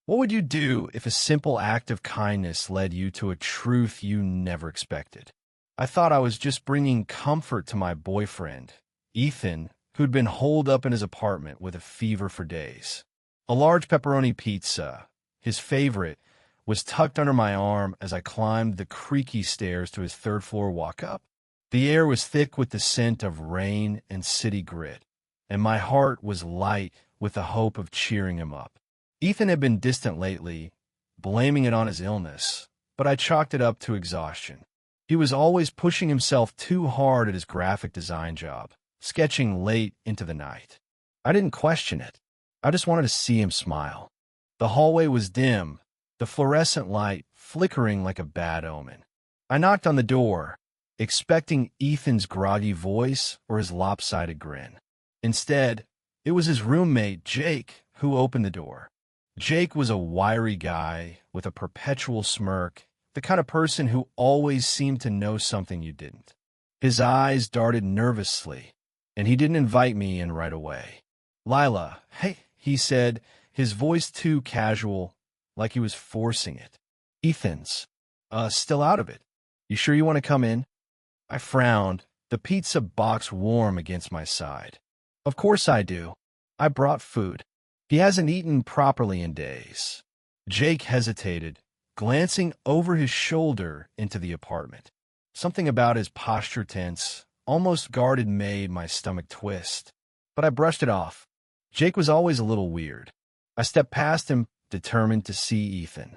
What would you do if a simple act of kindness led you to a truth you never expected? I thought I was just bringing comfort to my boyfriend, Ethan, who'd been holed up in his apartment with a fever for days. A large pepperoni pizza, his favorite, was tucked under my arm as I climbed the creaky stairs to his third-floor walk-up. The air was thick with the scent of rain and city grit, and my heart was light with the hope of cheering him up. Ethan had been distant lately, blaming it on his illness, but I chalked it up to exhaustion. He was always pushing himself too hard at his graphic design job, sketching late into the night. I didn't question it. I just wanted to see him smile. The hallway was dim, the fluorescent light flickering like a bad omen. I knocked on the door, expecting Ethan's groggy voice or his lopsided grin. Instead, it was his roommate, Jake, who opened the door. Jake was a wiry guy with a perpetual smirk, the kind of person who always seemed to know something you didn't. His eyes darted nervously, and he didn't invite me in right away. "Lila, hey," he said, his voice too casual, like he was forcing it. "Ethan's, still out of it. You sure you want to come in?" I frowned, the pizza box warm against my side. "Of course I do. I brought food. He hasn't eaten properly in days." Jake hesitated, glancing over his shoulder into the apartment. Something about his posture tense, almost guarded made my stomach twist, but I brushed it off. Jake was always a little weird. I stepped past him, determined to see Ethan.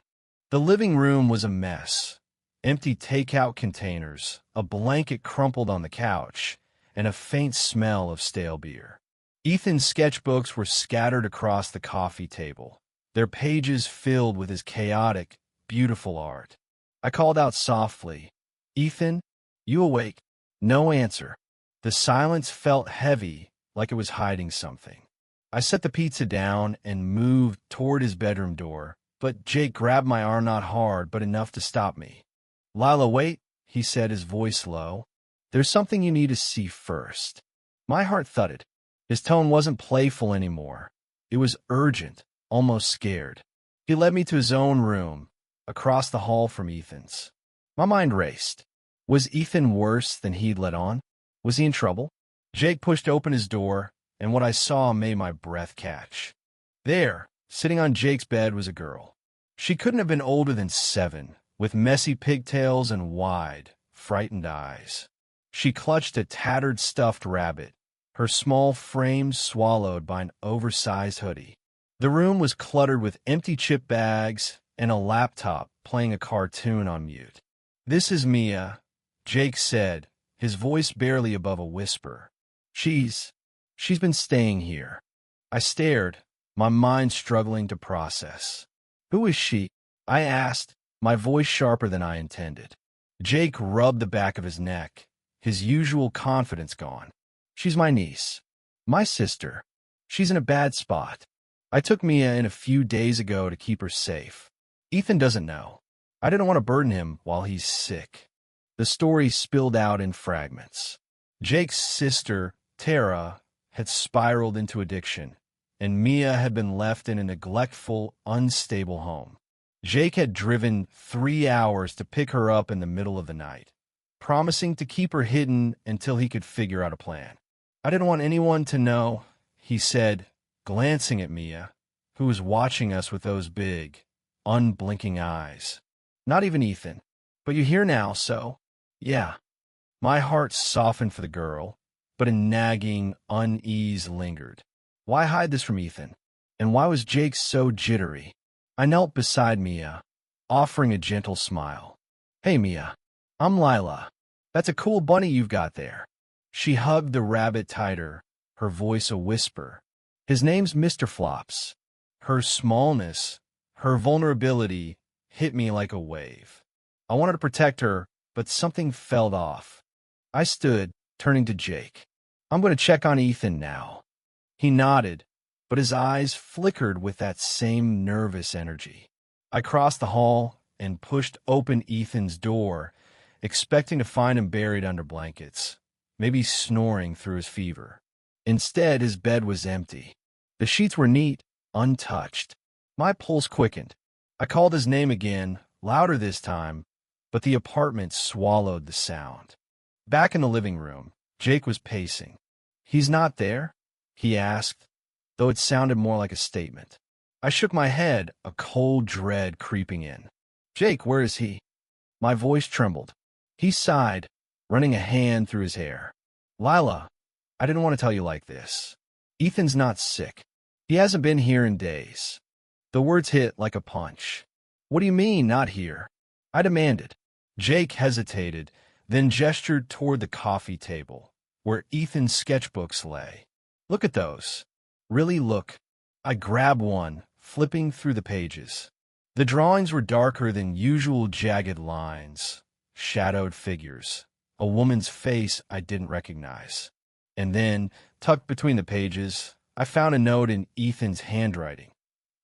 The living room was a mess. Empty takeout containers, a blanket crumpled on the couch, and a faint smell of stale beer. Ethan's sketchbooks were scattered across the coffee table, their pages filled with his chaotic, beautiful art. I called out softly, "Ethan, you awake?" No answer. The silence felt heavy, like it was hiding something. I set the pizza down and moved toward his bedroom door, but Jake grabbed my arm, not hard, but enough to stop me. "Lila, wait," he said, his voice low. "There's something you need to see first." My heart thudded. His tone wasn't playful anymore. It was urgent, almost scared. He led me to his own room, across the hall from Ethan's. My mind raced. Was Ethan worse than he'd let on? Was he in trouble? Jake pushed open his door, and what I saw made my breath catch. There, sitting on Jake's bed, was a girl. She couldn't have been older than 7, with messy pigtails and wide, frightened eyes. She clutched a tattered stuffed rabbit, her small frame swallowed by an oversized hoodie. The room was cluttered with empty chip bags and a laptop playing a cartoon on mute. "This is Mia," Jake said, his voice barely above a whisper. She's been staying here." I stared, my mind struggling to process. "Who is she?" I asked, my voice sharper than I intended. Jake rubbed the back of his neck, his usual confidence gone. "She's my niece. My sister. She's in a bad spot. I took Mia in a few days ago to keep her safe. Ethan doesn't know. I didn't want to burden him while he's sick." The story spilled out in fragments. Jake's sister, Tara, had spiraled into addiction, and Mia had been left in a neglectful, unstable home. Jake had driven 3 hours to pick her up in the middle of the night, promising to keep her hidden until he could figure out a plan. "I didn't want anyone to know," he said, glancing at Mia, who was watching us with those big, unblinking eyes. "Not even Ethan. But you're here now, so, yeah." My heart softened for the girl, but a nagging unease lingered. Why hide this from Ethan? And why was Jake so jittery? I knelt beside Mia, offering a gentle smile. "Hey, Mia. I'm Lila. That's a cool bunny you've got there." She hugged the rabbit tighter, her voice a whisper. "His name's Mr. Flops." Her smallness, her vulnerability, hit me like a wave. I wanted to protect her, but something felt off. I stood, turning to Jake. "I'm going to check on Ethan now." He nodded, but his eyes flickered with that same nervous energy. I crossed the hall and pushed open Ethan's door, expecting to find him buried under blankets, maybe snoring through his fever. Instead, his bed was empty. The sheets were neat, untouched. My pulse quickened. I called his name again, louder this time, but the apartment swallowed the sound. Back in the living room, Jake was pacing. "He's not there?" he asked, though it sounded more like a statement. I shook my head, a cold dread creeping in. "Jake, where is he?" My voice trembled. He sighed, running a hand through his hair. "Lila, I didn't want to tell you like this. Ethan's not sick. He hasn't been here in days." The words hit like a punch. "What do you mean, not here?" I demanded. Jake hesitated, then gestured toward the coffee table, where Ethan's sketchbooks lay. "Look at those." "Really, look." I grabbed one, flipping through the pages. The drawings were darker than usual, jagged lines, shadowed figures, a woman's face I didn't recognize. And then, tucked between the pages, I found a note in Ethan's handwriting.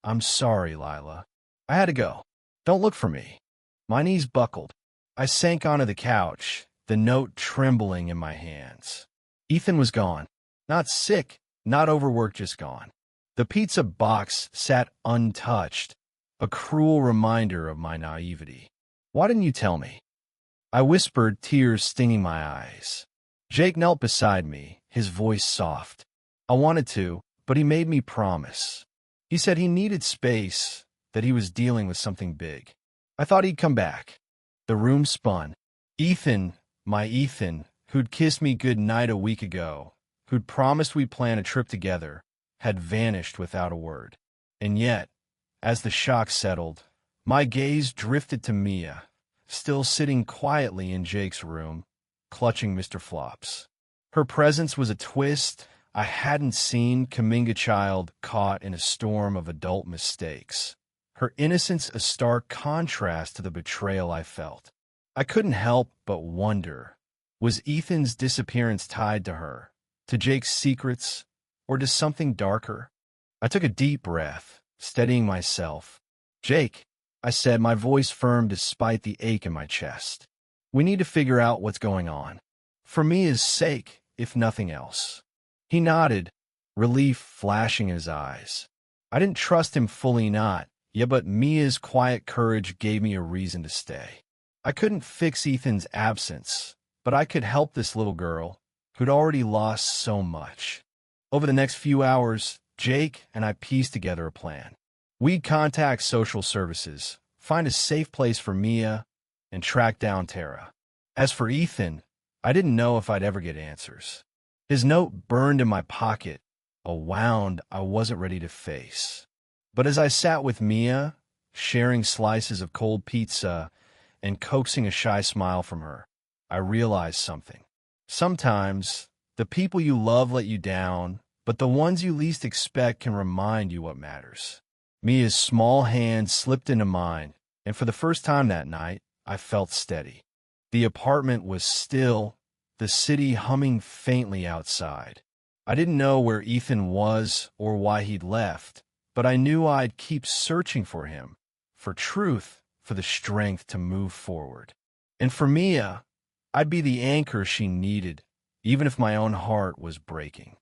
"I'm sorry, Lila. I had to go. Don't look for me." My knees buckled. I sank onto the couch, the note trembling in my hands. Ethan was gone. Not sick, not overworked, just gone. The pizza box sat untouched, a cruel reminder of my naivety. "Why didn't you tell me?" I whispered, tears stinging my eyes. Jake knelt beside me, his voice soft. "I wanted to, but he made me promise. He said he needed space, that he was dealing with something big. I thought he'd come back." The room spun. Ethan, my Ethan, who'd kissed me good night a week ago, who'd promised we'd plan a trip together, had vanished without a word. And yet, as the shock settled, my gaze drifted to Mia, still sitting quietly in Jake's room, clutching Mr. Flops. Her presence was a twist I hadn't seen Kaminga child caught in a storm of adult mistakes. Her innocence a stark contrast to the betrayal I felt. I couldn't help but wonder, was Ethan's disappearance tied to her, to Jake's secrets, or to something darker? I took a deep breath, steadying myself. "Jake," I said, my voice firm despite the ache in my chest. "We need to figure out what's going on. For Mia's sake, if nothing else." He nodded, relief flashing in his eyes. I didn't trust him fully, but Mia's quiet courage gave me a reason to stay. I couldn't fix Ethan's absence, but I could help this little girl, who'd already lost so much. Over the next few hours, Jake and I pieced together a plan. We'd contact social services, find a safe place for Mia, and track down Tara. As for Ethan, I didn't know if I'd ever get answers. His note burned in my pocket, a wound I wasn't ready to face. But as I sat with Mia, sharing slices of cold pizza and coaxing a shy smile from her, I realized something. Sometimes, the people you love let you down, but the ones you least expect can remind you what matters. Mia's small hand slipped into mine, and for the first time that night, I felt steady. The apartment was still, the city humming faintly outside. I didn't know where Ethan was or why he'd left, but I knew I'd keep searching for him, for truth, for the strength to move forward. And for Mia, I'd be the anchor she needed, even if my own heart was breaking.